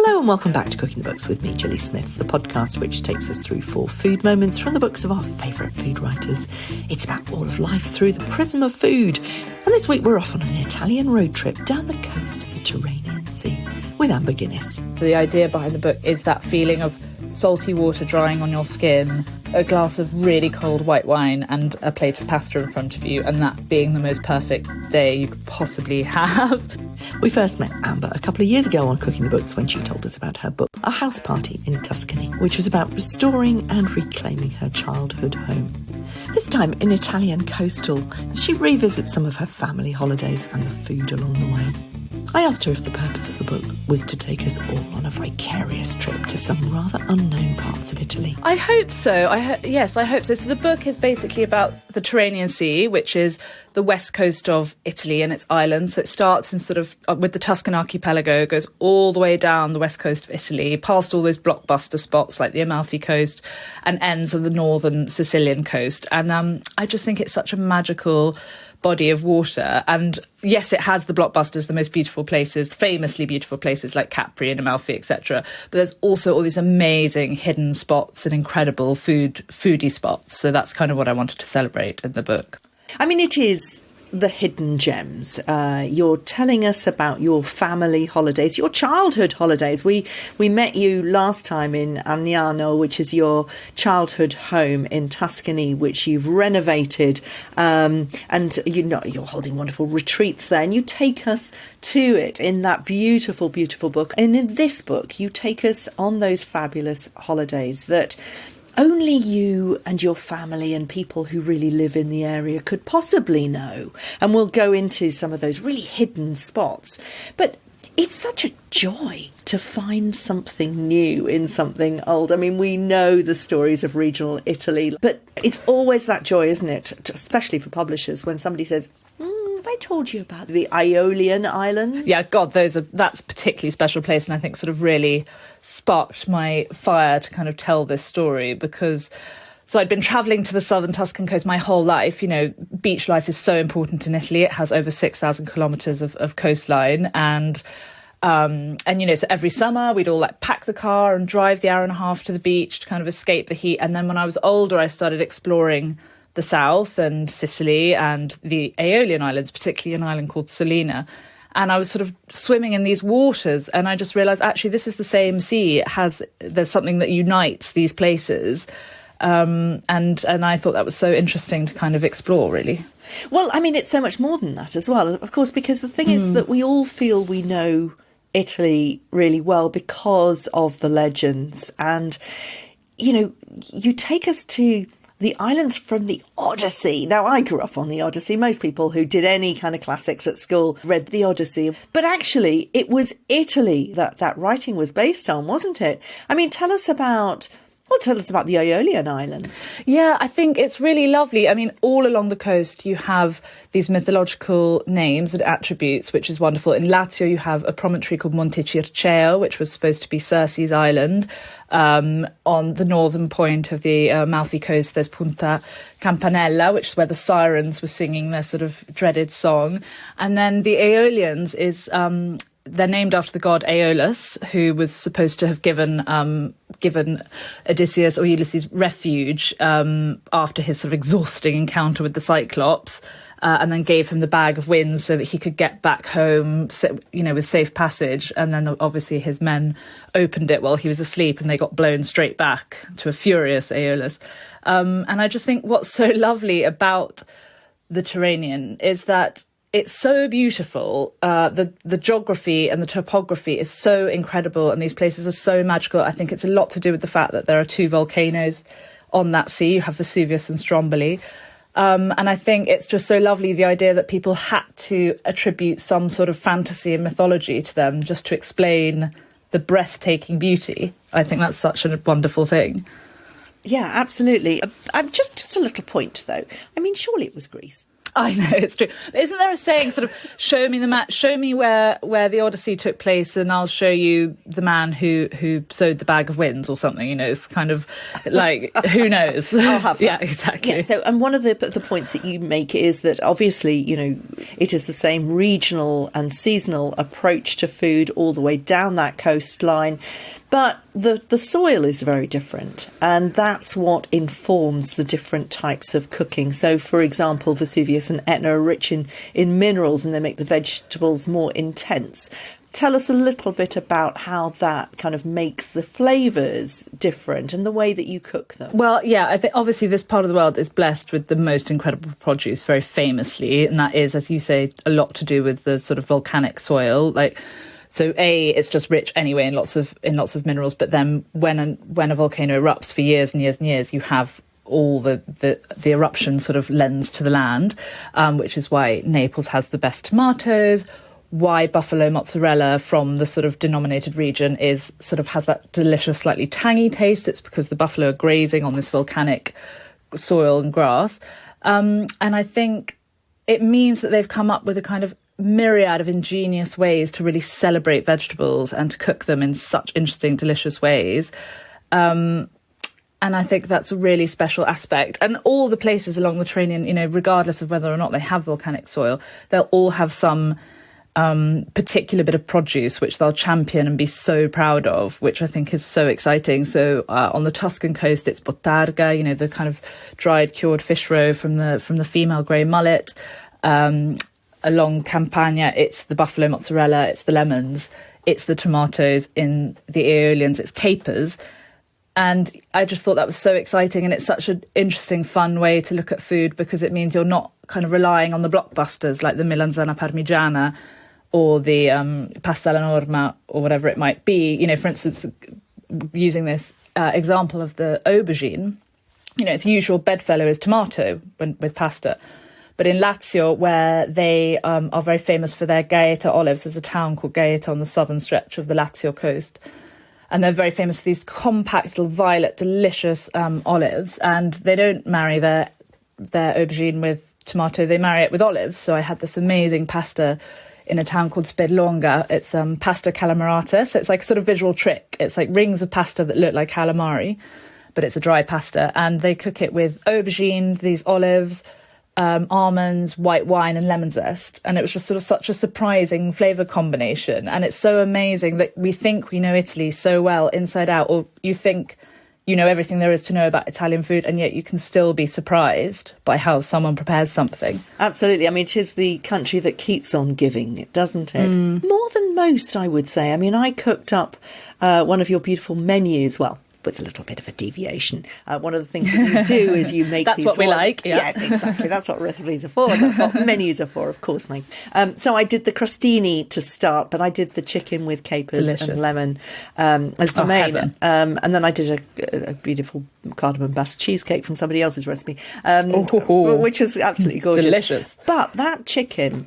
Hello and welcome back to Cooking the Books with me, Gilly Smith, the podcast which takes us through 4 food moments from the books of our favourite food writers. It's about all of life through the prism of food. And this week we're off on an Italian road trip down the coast of the Tyrrhenian Sea with Amber Guinness. The idea behind the book is that feeling of salty water drying on your skin, a glass of really cold white wine and a plate of pasta in front of you, and that being the most perfect day you could possibly have. We first met Amber a couple of years ago on Cooking the Books when she told us about her book, A House Party in Tuscany, which was about restoring and reclaiming her childhood home. This time in Italian coastal, she revisits some of her family holidays and the food along the way. I asked her if the purpose of the book was to take us all on a vicarious trip to some rather unknown parts of Italy. I hope so. Yes, I hope so. So the book is basically about the Tyrrhenian Sea, which is the west coast of Italy and its islands. So it starts in sort of with the Tuscan archipelago, goes all the way down the west coast of Italy, past all those blockbuster spots like the Amalfi Coast, and ends on the northern Sicilian coast. And I just think it's such a magical body of water. And yes, it has the blockbusters, the most beautiful places, famously beautiful places like Capri and Amalfi, etc. But there's also all these amazing hidden spots and incredible foodie spots. So that's kind of what I wanted to celebrate in the book. I mean, it is the hidden gems. You're telling us about your family holidays, your childhood holidays. We met you last time in Agnano, which is your childhood home in Tuscany, which you've renovated, and you're holding wonderful retreats there, and you take us to it in that beautiful, beautiful book. And in this book, you take us on those fabulous holidays that only you and your family and people who really live in the area could possibly know. And we'll go into some of those really hidden spots. But it's such a joy to find something new in something old. I mean, we know the stories of regional Italy, but it's always that joy, isn't it? Especially for publishers, when somebody says, I told you about the Aeolian Islands. Yeah, God, that's a particularly special place, and I think sort of really sparked my fire to kind of tell this story, because so I'd been travelling to the southern Tuscan coast my whole life. You know, beach life is so important in Italy. It has over 6,000 kilometres of coastline, and you know, so every summer we'd all like pack the car and drive the hour and a half to the beach to kind of escape the heat. And then when I was older, I started exploring the south and Sicily and the Aeolian Islands, particularly an island called Salina. And I was sort of swimming in these waters, and I just realised, actually, this is the same sea. There's something that unites these places. And I thought that was so interesting to kind of explore, really. Well, I mean, it's so much more than that as well, of course, because the thing is that we all feel we know Italy really well because of the legends. And, you know, you take us to the islands from the Odyssey. Now, I grew up on the Odyssey. Most people who did any kind of classics at school read the Odyssey. But actually, it was Italy that writing was based on, wasn't it? I mean, tell us about the Aeolian Islands. Yeah, I think it's really lovely. I mean, all along the coast, you have these mythological names and attributes, which is wonderful. In Lazio, you have a promontory called Monte Circeo, which was supposed to be Circe's island. On the northern point of the Amalfi Coast, there's Punta Campanella, which is where the sirens were singing their sort of dreaded song. And then the Aeolians is they're named after the god Aeolus, who was supposed to have given Odysseus or Ulysses refuge after his sort of exhausting encounter with the Cyclops, and then gave him the bag of winds so that he could get back home, you know, with safe passage. And then obviously his men opened it while he was asleep, and they got blown straight back to a furious Aeolus. And I just think what's so lovely about the Tyrrhenian is that it's so beautiful. The geography and the topography is so incredible, and these places are so magical. I think it's a lot to do with the fact that there are 2 volcanoes on that sea. You have Vesuvius and Stromboli. And I think it's just so lovely, the idea that people had to attribute some sort of fantasy and mythology to them just to explain the breathtaking beauty. I think that's such a wonderful thing. Yeah, absolutely. Just a little point, though. I mean, surely it was Greece. I know, it's true. Isn't there a saying, sort of, show me the map, show me where the Odyssey took place, and I'll show you the man who sewed the bag of winds, or something? You know, it's kind of like, who knows? I'll have that. Yeah, exactly. Yeah, so, and one of the points that you make is that obviously, you know, it is the same regional and seasonal approach to food all the way down that coastline, but the soil is very different, and that's what informs the different types of cooking. So, for example, Vesuvius and Etna are rich in minerals, and they make the vegetables more intense. Tell us a little bit about how that kind of makes the flavours different and the way that you cook them. Well, yeah, I think obviously this part of the world is blessed with the most incredible produce, very famously, and that is, as you say, a lot to do with the sort of volcanic soil. Like, so it's just rich anyway in lots of minerals. But then when a volcano erupts for years and years and years, you have all the eruption sort of lends to the land, which is why Naples has the best tomatoes. Why buffalo mozzarella from the sort of denominated region has that delicious, slightly tangy taste. It's because the buffalo are grazing on this volcanic soil and grass. And I think it means that they've come up with a kind of myriad of ingenious ways to really celebrate vegetables and to cook them in such interesting, delicious ways. And I think that's a really special aspect. And all the places along the Tyrrhenian, you know, regardless of whether or not they have volcanic soil, they'll all have some particular bit of produce which they'll champion and be so proud of, which I think is so exciting. So on the Tuscan coast, it's bottarga, you know, the kind of dried cured fish roe from the female grey mullet. Along Campania, it's the buffalo mozzarella, it's the lemons, it's the tomatoes. In the Aeolians, it's capers. And I just thought that was so exciting, and it's such an interesting, fun way to look at food, because it means you're not kind of relying on the blockbusters like the melanzana parmigiana or the pasta alla norma or whatever it might be. You know, for instance, using this example of the aubergine, you know, its usual bedfellow is tomato with pasta. But in Lazio, where they are very famous for their Gaeta olives, there's a town called Gaeta on the southern stretch of the Lazio coast. And they're very famous for these compact, little violet, delicious olives. And they don't marry their aubergine with tomato, they marry it with olives. So I had this amazing pasta in a town called Spedlonga. It's pasta calamarata. So it's like a sort of visual trick. It's like rings of pasta that look like calamari, but it's a dry pasta. And they cook it with aubergine, these olives, almonds, white wine and lemon zest. And it was just sort of such a surprising flavour combination. And it's so amazing that we think we know Italy so well inside out, or you think you know everything there is to know about Italian food, and yet you can still be surprised by how someone prepares something. Absolutely. I mean, it is the country that keeps on giving, doesn't it? More than most, I would say. I mean, I cooked up one of your beautiful menus, well, with a little bit of a deviation. One of the things that you do is you make That's these... what we like, yeah. Yes, exactly. That's what recipes are for. That's what menus are for, of course, Mike. So I did the crostini to start, but I did the chicken with capers and lemon as the main. And then I did a beautiful cardamom bast cheesecake from somebody else's recipe, which is absolutely gorgeous. Delicious. But that chicken,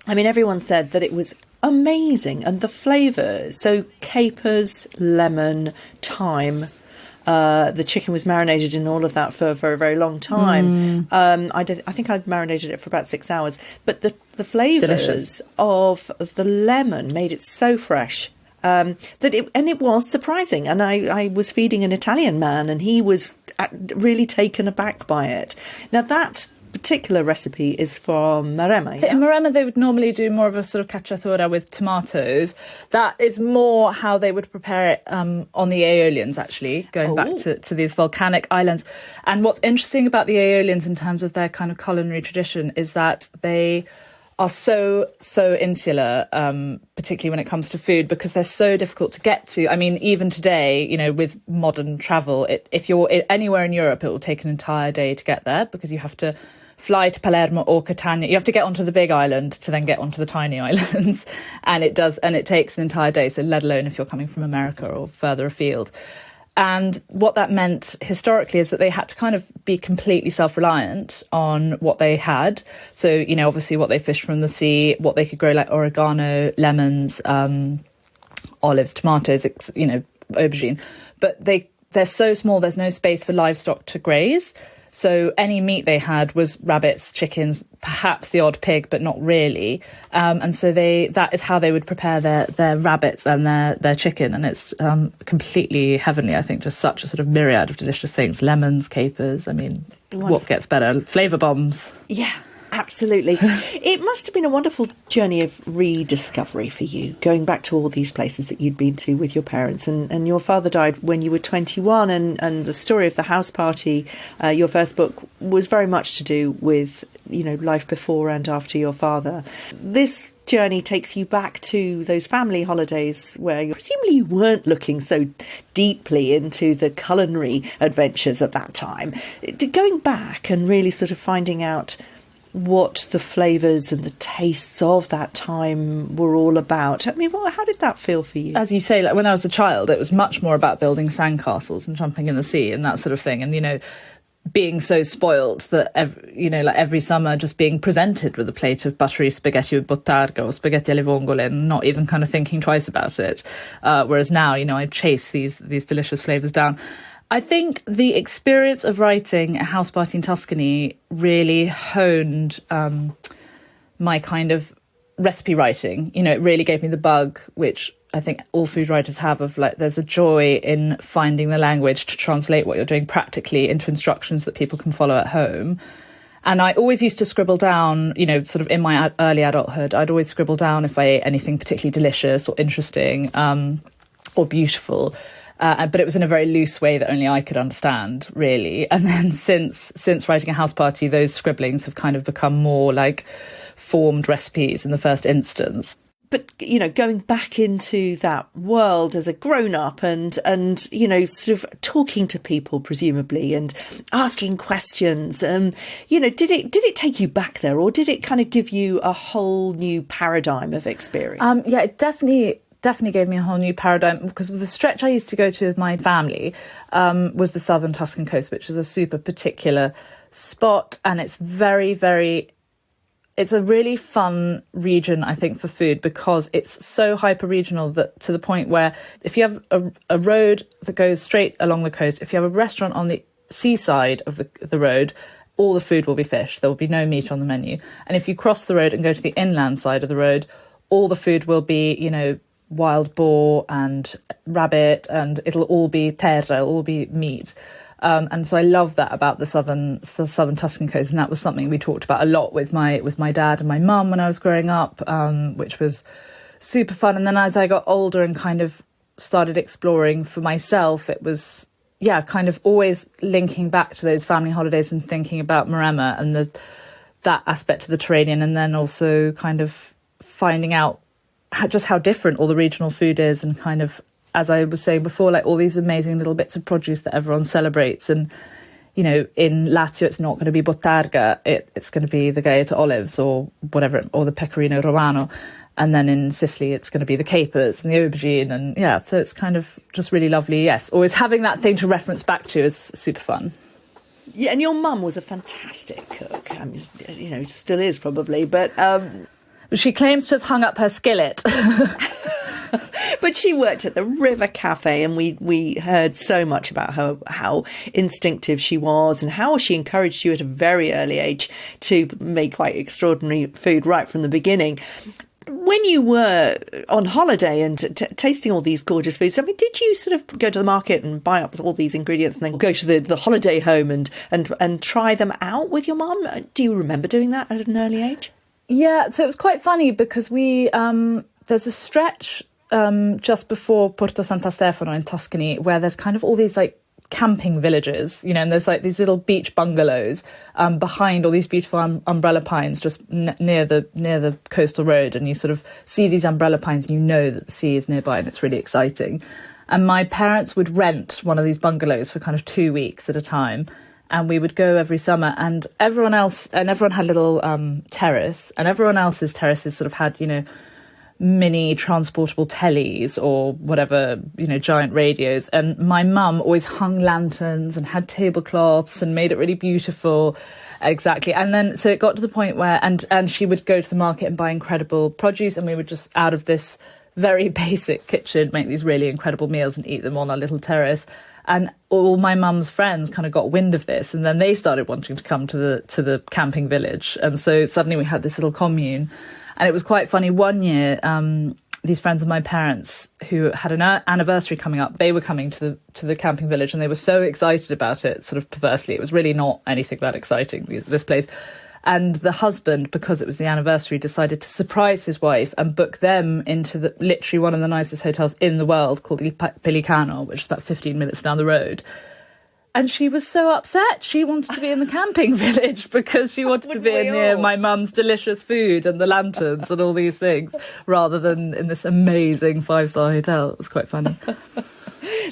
I mean, everyone said that it was amazing, and the flavour. So capers, lemon, thyme. The chicken was marinated in all of that for a very long time. I think I'd marinated it for about 6 hours. But the flavours of the lemon made it so fresh that it was surprising. And I was feeding an Italian man, and he was really taken aback by it. Now that particular recipe is from Maremma. In Maremma, they would normally do more of a sort of cacciatora with tomatoes. That is more how they would prepare it on the Aeolians, actually, going back to these volcanic islands. And what's interesting about the Aeolians in terms of their kind of culinary tradition is that they are so insular, particularly when it comes to food, because they're so difficult to get to. I mean, even today, you know, with modern travel, if you're anywhere in Europe, it will take an entire day to get there, because you have to fly to Palermo or Catania. You have to get onto the big island to then get onto the tiny islands. And it takes an entire day. So let alone if you're coming from America or further afield. And what that meant historically is that they had to kind of be completely self-reliant on what they had. So, you know, obviously what they fished from the sea, what they could grow, like oregano, lemons, olives, tomatoes, you know, aubergine. But they're so small, there's no space for livestock to graze. So any meat they had was rabbits, chickens, perhaps the odd pig, but not really. And so that is how they would prepare their rabbits and their chicken. And it's completely heavenly, I think, just such a sort of myriad of delicious things. Lemons, capers, I mean, wonderful. What gets better? Flavour bombs. Yeah. Absolutely. It must have been a wonderful journey of rediscovery for you, going back to all these places that you'd been to with your parents. And your father died when you were 21, and the story of the house party, your first book, was very much to do with, life before and after your father. This journey takes you back to those family holidays where presumably you weren't looking so deeply into the culinary adventures at that time. Going back and really sort of finding out what the flavours and the tastes of that time were all about. I mean, how did that feel for you? As you say, like when I was a child, it was much more about building sandcastles and jumping in the sea and that sort of thing. And, being so spoilt that, every summer just being presented with a plate of buttery spaghetti with bottarga or spaghetti alle vongole and not even kind of thinking twice about it. Whereas now, I chase these delicious flavours down. I think the experience of writing A House Party in Tuscany really honed my kind of recipe writing. It really gave me the bug, which I think all food writers have, of like, there's a joy in finding the language to translate what you're doing practically into instructions that people can follow at home. And I always used to scribble down, sort of in my early adulthood, I'd always scribble down if I ate anything particularly delicious or interesting or beautiful. But it was in a very loose way that only I could understand, really. And then since writing A House Party, those scribblings have kind of become more like formed recipes in the first instance. But, going back into that world as a grown-up and sort of talking to people, presumably, and asking questions, did it take you back there, or did it kind of give you a whole new paradigm of experience? Yeah, it definitely gave me a whole new paradigm, because the stretch I used to go to with my family was the southern Tuscan coast, which is a super particular spot, and it's very, very... It's a really fun region, I think, for food, because it's so hyper-regional that to the point where if you have a road that goes straight along the coast, if you have a restaurant on the seaside of the road, all the food will be fish. There will be no meat on the menu. And if you cross the road and go to the inland side of the road, all the food will be, wild boar and rabbit, and it'll all be terra, it'll all be meat. And so I love that about the southern Tuscan coast, and that was something we talked about a lot with my dad and my mum when I was growing up, which was super fun. And then as I got older and kind of started exploring for myself, it was kind of always linking back to those family holidays and thinking about Maremma and that aspect of the Tyrrhenian, and then also kind of finding out just how different all the regional food is, and kind of, as I was saying before, like all these amazing little bits of produce that everyone celebrates. And, in Lazio, it's not going to be bottarga, it's going to be the gaeta olives or whatever, or the pecorino romano. And then in Sicily, it's going to be the capers and the aubergine. And so it's kind of just really lovely. Yes, always having that thing to reference back to is super fun. Yeah, and your mum was a fantastic cook. I mean, still is probably, but... She claims to have hung up her skillet. But she worked at the River Cafe, and we heard so much about her, how instinctive she was, and how she encouraged you at a very early age to make quite extraordinary food right from the beginning. When you were on holiday and tasting all these gorgeous foods, I mean, did you sort of go to the market and buy up all these ingredients and then go to the holiday home and try them out with your mum? Do you remember doing that at an early age? Yeah, so it was quite funny because we there's a stretch just before Porto Santa Stefano in Tuscany where there's kind of all these like camping villages, and there's like these little beach bungalows behind all these beautiful umbrella pines just near the coastal road, and you sort of see these umbrella pines and you know that the sea is nearby, and it's really exciting. And my parents would rent one of these bungalows for kind of 2 weeks at a time. And we would go every summer, and everyone had a little terrace, and everyone else's terraces sort of had, mini transportable tellies or whatever, giant radios. And my mum always hung lanterns and had tablecloths and made it really beautiful. Exactly. And then, so it got to the point where, and she would go to the market and buy incredible produce, and we would just, out of this very basic kitchen, make these really incredible meals and eat them on our little terrace. And all my mum's friends kind of got wind of this, and then they started wanting to come to the camping village. And so suddenly we had this little commune. And it was quite funny. One year, these friends of my parents who had an anniversary coming up, they were coming to the camping village, and they were so excited about it, sort of perversely. It was really not anything that exciting, this place. And the husband, because it was the anniversary, decided to surprise his wife and book them into literally one of the nicest hotels in the world called Il Pelicano, which is about 15 minutes down the road. And she was so upset. She wanted to be in the camping village because she wanted to be near my mum's delicious food and the lanterns and all these things, rather than in this amazing 5-star hotel. It was quite funny.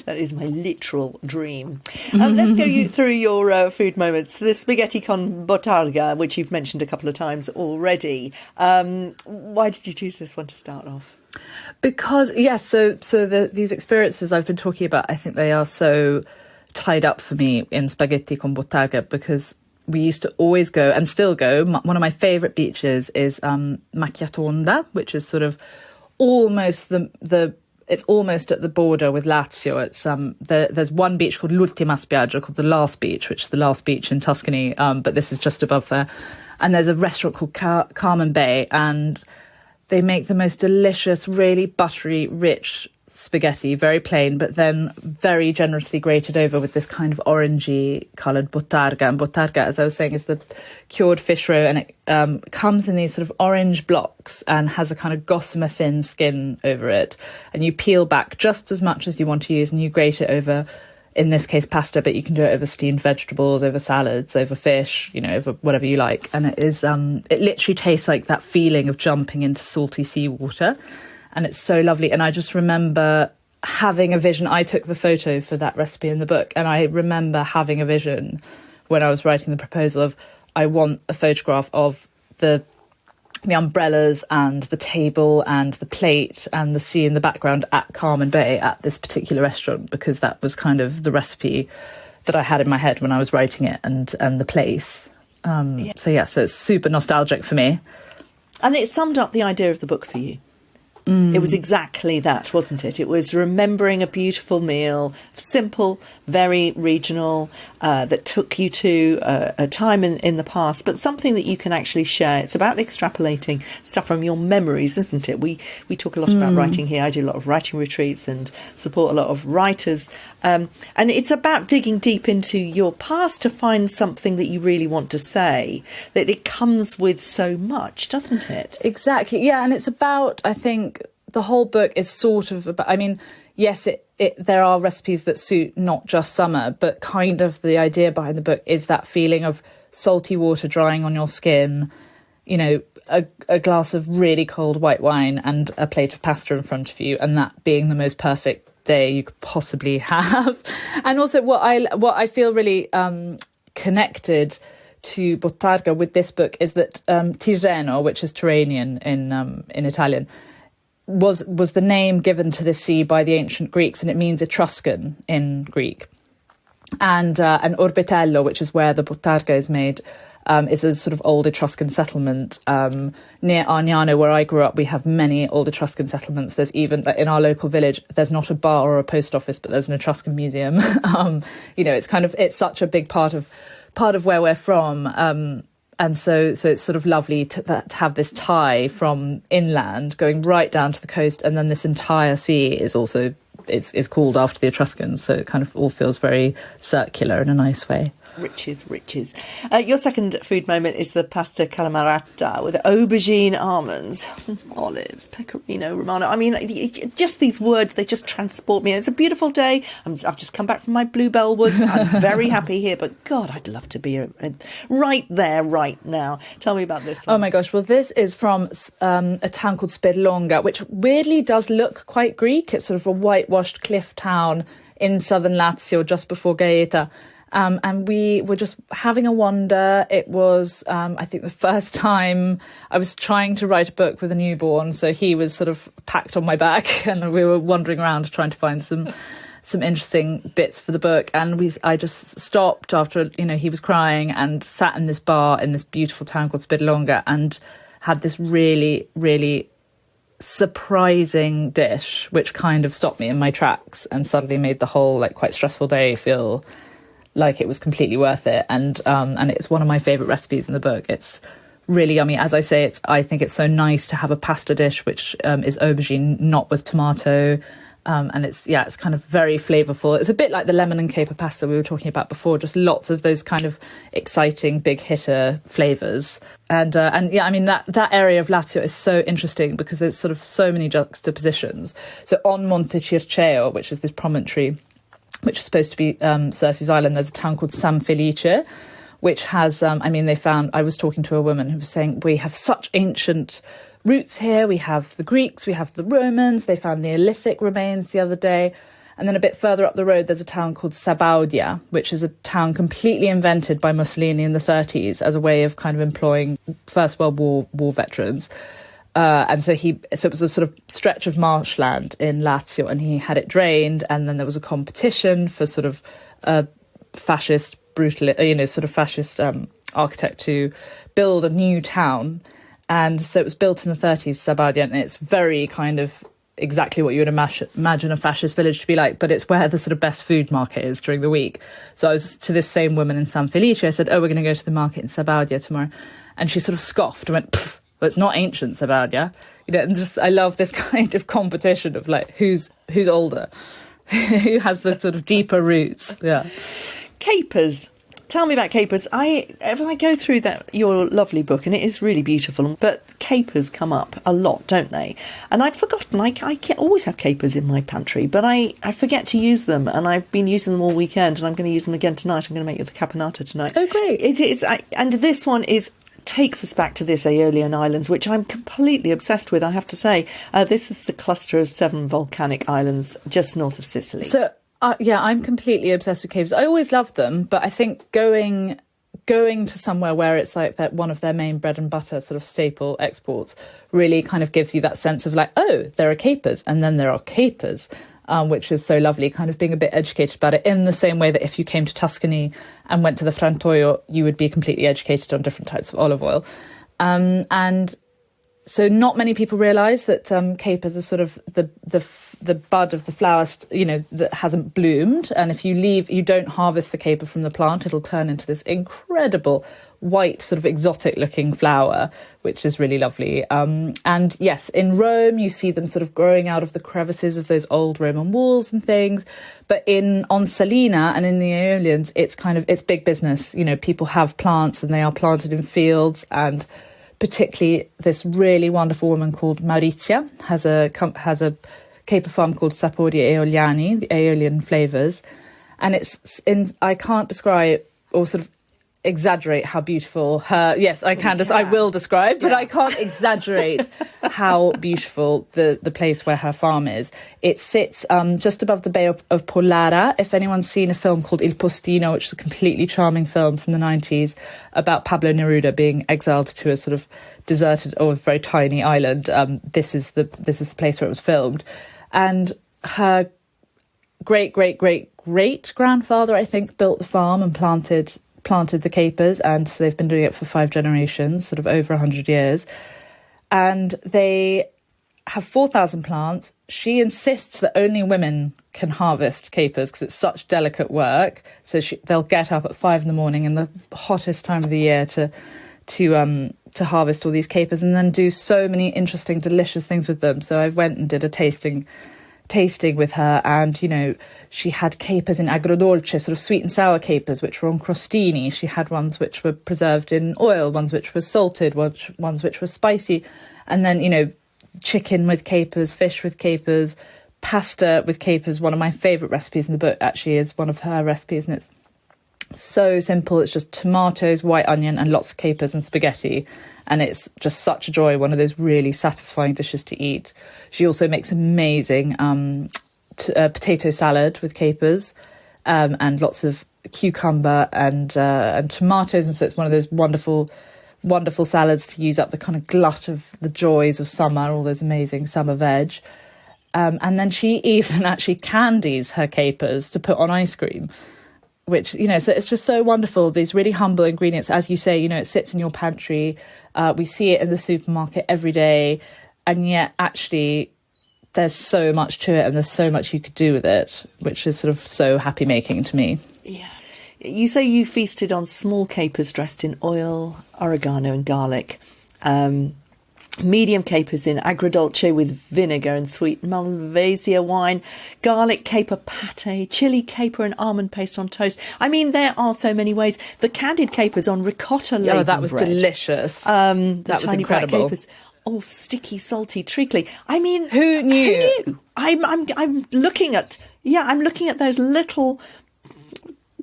That is my literal dream. Let's go through your food moments. The spaghetti con botarga, which you've mentioned a couple of times already. Why did you choose this one to start off? Because, yes, so these experiences I've been talking about, I think they are so tied up for me in spaghetti con botarga, because we used to always go, and still go, one of my favourite beaches is Macchiatonda, which is sort of almost it's almost at the border with Lazio. It's there's one beach called L'Ultima Spiaggia, called the Last Beach, which is the last beach in Tuscany, but this is just above there. And there's a restaurant called Carmen Bay, and they make the most delicious, really buttery, rich spaghetti, very plain, but then very generously grated over with this kind of orangey coloured botarga. And botarga, as I was saying, is the cured fish roe, and it comes in these sort of orange blocks and has a kind of gossamer thin skin over it. And you peel back just as much as you want to use, and you grate it over, in this case, pasta, but you can do it over steamed vegetables, over salads, over fish, over whatever you like. And it is, it literally tastes like that feeling of jumping into salty seawater. And it's so lovely. And I just remember having a vision. I took the photo for that recipe in the book, and I remember having a vision when I was writing the proposal of, I want a photograph of the umbrellas and the table and the plate and the sea in the background at Carmen Bay at this particular restaurant, because that was kind of the recipe that I had in my head when I was writing it, and the place. So it's super nostalgic for me. And it summed up the idea of the book for you. It was exactly that, wasn't it? It was remembering a beautiful meal, simple, very regional, that took you to a time in the past, but something that you can actually share. It's about extrapolating stuff from your memories, isn't it? We talk a lot about writing here. I do a lot of writing retreats and support a lot of writers. And it's about digging deep into your past to find something that you really want to say, that it comes with so much, doesn't it? Exactly. Yeah. And it's about, I think, the whole book is sort of about, I mean, yes, there are recipes that suit not just summer, but kind of the idea behind the book is that feeling of salty water drying on your skin, a glass of really cold white wine and a plate of pasta in front of you, and that being the most perfect day you could possibly have. And also what I feel really connected to botarga with this book is that Tirreno, which is Tyrrhenian in Italian, was the name given to this sea by the ancient Greeks, and it means Etruscan in Greek. And Orbetello, which is where the botarga is made, is a sort of old Etruscan settlement. Near Arniano, where I grew up, we have many old Etruscan settlements. There's even, in our local village, there's not a bar or a post office, but there's an Etruscan museum. It's such a big part of where we're from. And so it's sort of lovely to have this tie from inland going right down to the coast, and then this entire sea is also is called after the Etruscans. So it kind of all feels very circular in a nice way. Riches. Your second food moment is the pasta calamarata with aubergine, almonds, olives, pecorino romano. I mean, just these words, they just transport me. It's a beautiful day. I've just come back from my bluebell woods. I'm very happy here, but God, I'd love to be right there, right now. Tell me about this one. Oh my gosh. Well, this is from a town called Spedlonga, which weirdly does look quite Greek. It's sort of a whitewashed cliff town in southern Lazio, just before Gaeta. And we were just having a wander. It was, I think, the first time I was trying to write a book with a newborn. So he was sort of packed on my back, and we were wandering around trying to find some interesting bits for the book. And I just stopped after, he was crying, and sat in this bar in this beautiful town called Spedlonga, and had this really, really surprising dish, which kind of stopped me in my tracks and suddenly made the whole like quite stressful day feel like it was completely worth it. And it's one of my favourite recipes in the book. It's really yummy. As I say, I think it's so nice to have a pasta dish which is aubergine, not with tomato. And it's kind of very flavourful. It's a bit like the lemon and caper pasta we were talking about before, just lots of those kind of exciting big hitter flavours. And I mean, that area of Lazio is so interesting because there's sort of so many juxtapositions. So on Monte Circeo, which is this promontory, which is supposed to be Circe's island, there's a town called San Felice, which has, I was talking to a woman who was saying, we have such ancient roots here. We have the Greeks, we have the Romans. They found Neolithic remains the other day. And then a bit further up the road, there's a town called Sabaudia, which is a town completely invented by Mussolini in the 30s as a way of kind of employing First World War veterans. And so it was a sort of stretch of marshland in Lazio, and he had it drained. And then there was a competition for sort of fascist architect to build a new town. And so it was built in the 30s, Sabaudia, and it's very kind of exactly what you would imagine a fascist village to be like, but it's where the sort of best food market is during the week. So I was to this same woman in San Felice, I said, we're going to go to the market in Sabaudia tomorrow. And she sort of scoffed and went, well, it's not ancient Sabaudia. And just, I love this kind of competition of like, who's older, who has the sort of deeper roots. Yeah. Capers. Tell me about capers. If I go through your lovely book, and it is really beautiful, but capers come up a lot, don't they? And I'd forgotten, I always have capers in my pantry, but I forget to use them, and I've been using them all weekend, and I'm going to use them again tonight. I'm going to make you the caponata tonight. Oh, great. And this one takes us back to this Aeolian Islands, which I'm completely obsessed with, I have to say. This is the cluster of 7 volcanic islands just north of Sicily. So... I'm completely obsessed with capers. I always loved them, but I think going to somewhere where it's like that one of their main bread and butter sort of staple exports really kind of gives you that sense of like, oh, there are capers, and then there are capers, which is so lovely, kind of being a bit educated about it in the same way that if you came to Tuscany and went to the Frantoio, you would be completely educated on different types of olive oil. And so not many people realise that capers are sort of the bud of the flower, that hasn't bloomed. And if you don't harvest the caper from the plant, it'll turn into this incredible white, sort of exotic-looking flower, which is really lovely. And yes, in Rome, you see them sort of growing out of the crevices of those old Roman walls and things. But on Salina and in the Aeolians, it's big business. People have plants and they are planted in fields, and particularly this really wonderful woman called Maurizia has a caper farm called Sapori Aeoliani, the Aeolian flavours. And I can't describe or sort of exaggerate how beautiful I will describe, but I can't exaggerate how beautiful the place where her farm is. It sits just above the Bay of Pollara. If anyone's seen a film called Il Postino, which is a completely charming film from the 90s about Pablo Neruda being exiled to a sort of deserted or very tiny island, this is the place where it was filmed. And her great grandfather, I think, built the farm and planted the capers, and so they've been doing it for 5 generations, sort of over 100 years. And they have 4,000 plants. She insists that only women can harvest capers because it's such delicate work. So they'll get up at 5 in the morning in the hottest time of the year to harvest all these capers, and then do so many interesting, delicious things with them. So I went and did a tasting with her, and she had capers in agrodolce, sort of sweet and sour capers, which were on crostini. She had ones which were preserved in oil, ones which were salted, ones which were spicy, and then chicken with capers, fish with capers, pasta with capers. One of my favourite recipes in the book actually is one of her recipes, and it's so simple. It's just tomatoes, white onion, and lots of capers and spaghetti. And it's just such a joy, one of those really satisfying dishes to eat. She also makes amazing potato salad with capers, and lots of cucumber and tomatoes. And so it's one of those wonderful, wonderful salads to use up the kind of glut of the joys of summer, all those amazing summer veg. And then she even actually candies her capers to put on ice cream, which, so it's just so wonderful. These really humble ingredients, as you say, it sits in your pantry. We see it in the supermarket every day. and yet actually there's so much to it and there's so much you could do with it, which is sort of so happy making to me. Yeah. You say you feasted on small capers dressed in oil, oregano and garlic. Medium capers in agrodolce with vinegar and sweet Malvasia wine, garlic caper pate, chili caper and almond paste on toast. I mean, there are so many ways. The candied capers on ricotta laden bread. Oh, that was delicious. The that was tiny incredible. black capers, all sticky, salty, treacly. I mean, Who knew? Who knew? I'm looking at those little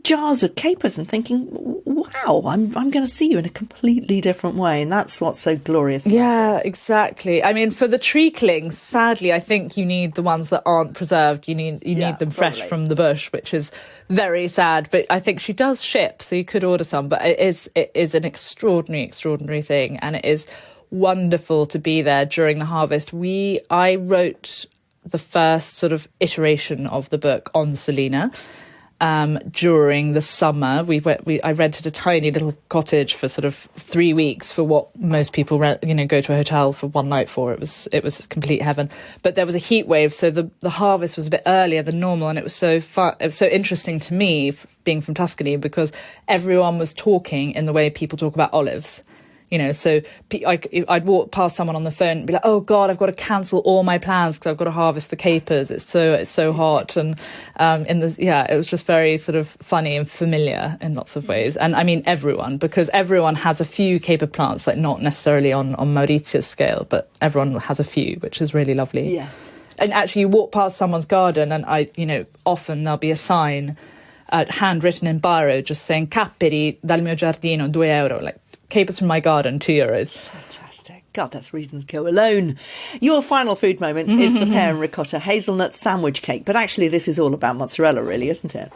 jars of capers and thinking, wow, I'm going to see you in a completely different way, and that's what's so glorious about Yeah, this. exactly. I mean, for the treaclings, sadly, I think you need the ones that aren't preserved. You need them fresh probably. from the bush, which is very sad. But I think she does ship, so you could order some. But it is an extraordinary thing, and it is wonderful to be there during the harvest. I wrote the first sort of iteration of the book on Selena. During the summer, I rented a tiny little cottage for sort of 3 weeks for what most people go to a hotel for one night for. It was complete heaven. But there was a heat wave, so the harvest was a bit earlier than normal, and it was so fun. It was so interesting to me, being from Tuscany, because everyone was talking in the way people talk about olives. So I'd walk past someone on the phone and be like, "Oh God, I've got to cancel all my plans because I've got to harvest the capers. It's so hot." And it was just very sort of funny and familiar in lots of ways. And I mean because everyone has a few caper plants, like not necessarily on Mauritius scale, but everyone has a few, which is really lovely. Yeah. And actually, you walk past someone's garden, and often there'll be a sign, handwritten in biro, just saying "Capperi dal mio giardino, €2," like capers from my garden, €2. Fantastic. God, that's reasons to go alone. Your final food moment is the pear and ricotta hazelnut sandwich cake. But actually, this is all about mozzarella, really, isn't it?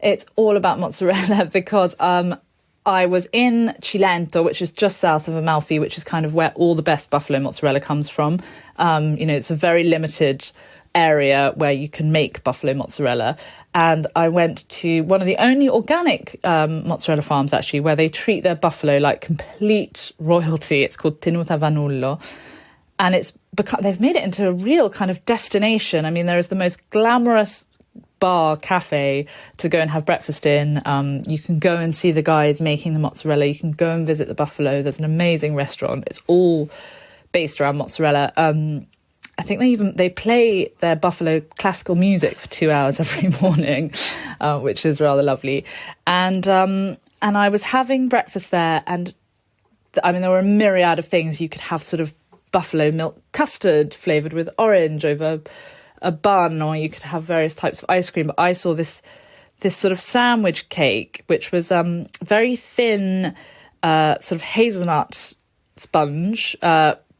It's all about mozzarella because I was in Cilento, which is just south of Amalfi, which is kind of where all the best buffalo mozzarella comes from. It's a very limited area where you can make buffalo mozzarella. And I went to one of the only organic mozzarella farms, actually, where they treat their buffalo like complete royalty. It's called Tenuta Vanullo. And they've made it into a real kind of destination. I mean, there is the most glamorous cafe to go and have breakfast in. You can go and see the guys making the mozzarella. You can go and visit the buffalo. There's an amazing restaurant. It's all based around mozzarella. I think they play their buffalo classical music for 2 hours every morning, which is rather lovely. And I was having breakfast there, and there were a myriad of things. You could have sort of buffalo milk custard flavoured with orange over a bun, or you could have various types of ice cream. But I saw this sort of sandwich cake, which was very thin, sort of hazelnut sponge,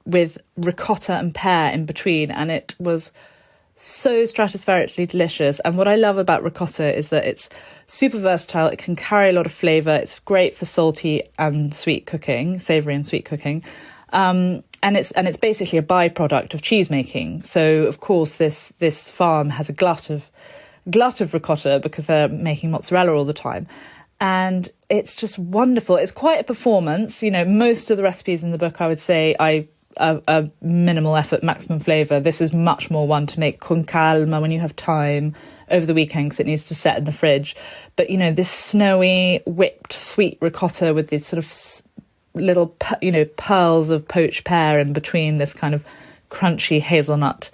with ricotta and pear in between, and it was so stratospherically delicious. And what I love about ricotta is that it's super versatile. It can carry a lot of flavour. It's great for salty and sweet cooking, savoury and sweet cooking. And it's basically a byproduct of cheese making. So of course this farm has a glut of ricotta because they're making mozzarella all the time. And it's just wonderful. It's quite a performance. Most of the recipes in the book, I would say, a minimal effort, maximum flavour. This is much more one to make con calma when you have time over the weekend, because it needs to set in the fridge. But this snowy whipped sweet ricotta with these sort of little pearls of poached pear in between, this kind of crunchy hazelnut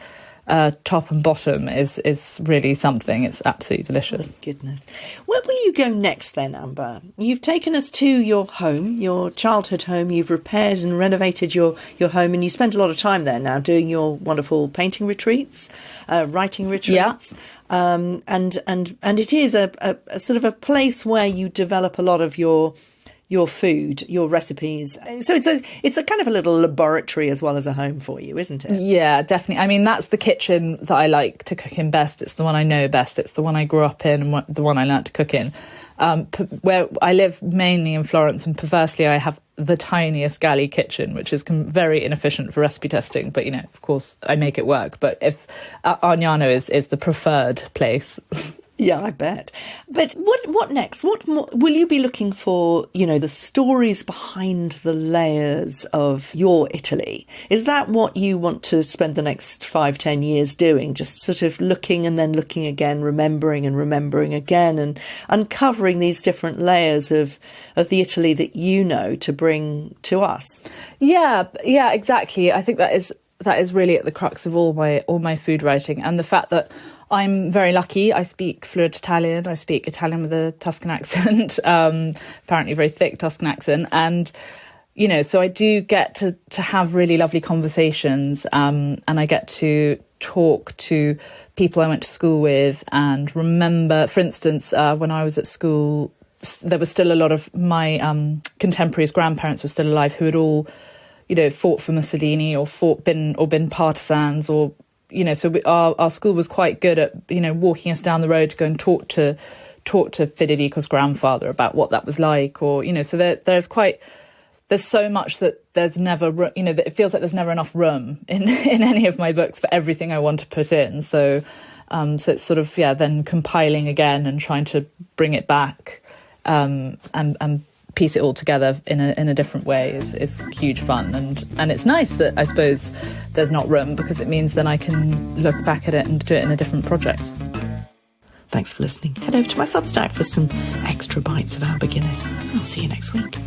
top and bottom is really something. It's absolutely delicious. Oh, goodness. Where will you go next then, Amber? You've taken us to your home, your childhood home. You've repaired and renovated your home, and you spend a lot of time there now doing your wonderful painting retreats, writing retreats. Yeah. And it is a sort of a place where you develop a lot of your food, your recipes. So it's a kind of a little laboratory as well as a home for you, isn't it? Yeah, definitely. I mean, that's the kitchen that I like to cook in best. It's the one I know best. It's the one I grew up in and the one I learnt to cook in. Where I live mainly in Florence, and perversely I have the tiniest galley kitchen, which is very inefficient for recipe testing. But, of course, I make it work. But if Argnano is the preferred place. Yeah, I bet. But what next? What more, will you be looking for, the stories behind the layers of your Italy? Is that what you want to spend the next 5-10 years doing? Just sort of looking and then looking again, remembering and remembering again, and uncovering these different layers of the Italy that you know to bring to us? Yeah, exactly. I think that is really at the crux of all my food writing, and the fact that I'm very lucky. I speak fluent Italian. I speak Italian with a Tuscan accent, apparently a very thick Tuscan accent. And, so I do get to have really lovely conversations, and I get to talk to people I went to school with and remember, for instance, when I was at school, there was still a lot of my contemporaries' grandparents were still alive who had all, fought for Mussolini or been partisans or, so our school was quite good at, walking us down the road to go and talk to Federico's grandfather about what that was like, or, so there's so much that there's never, that it feels like there's never enough room in any of my books for everything I want to put in. So it's sort of, then compiling again and trying to bring it back, and piece it all together in a different way is huge fun, and it's nice that I suppose there's not room, because it means then I can look back at it and do it in a different project. Thanks for listening. Head over to my Substack for some extra bites of Amber Guinness. I'll see you next week.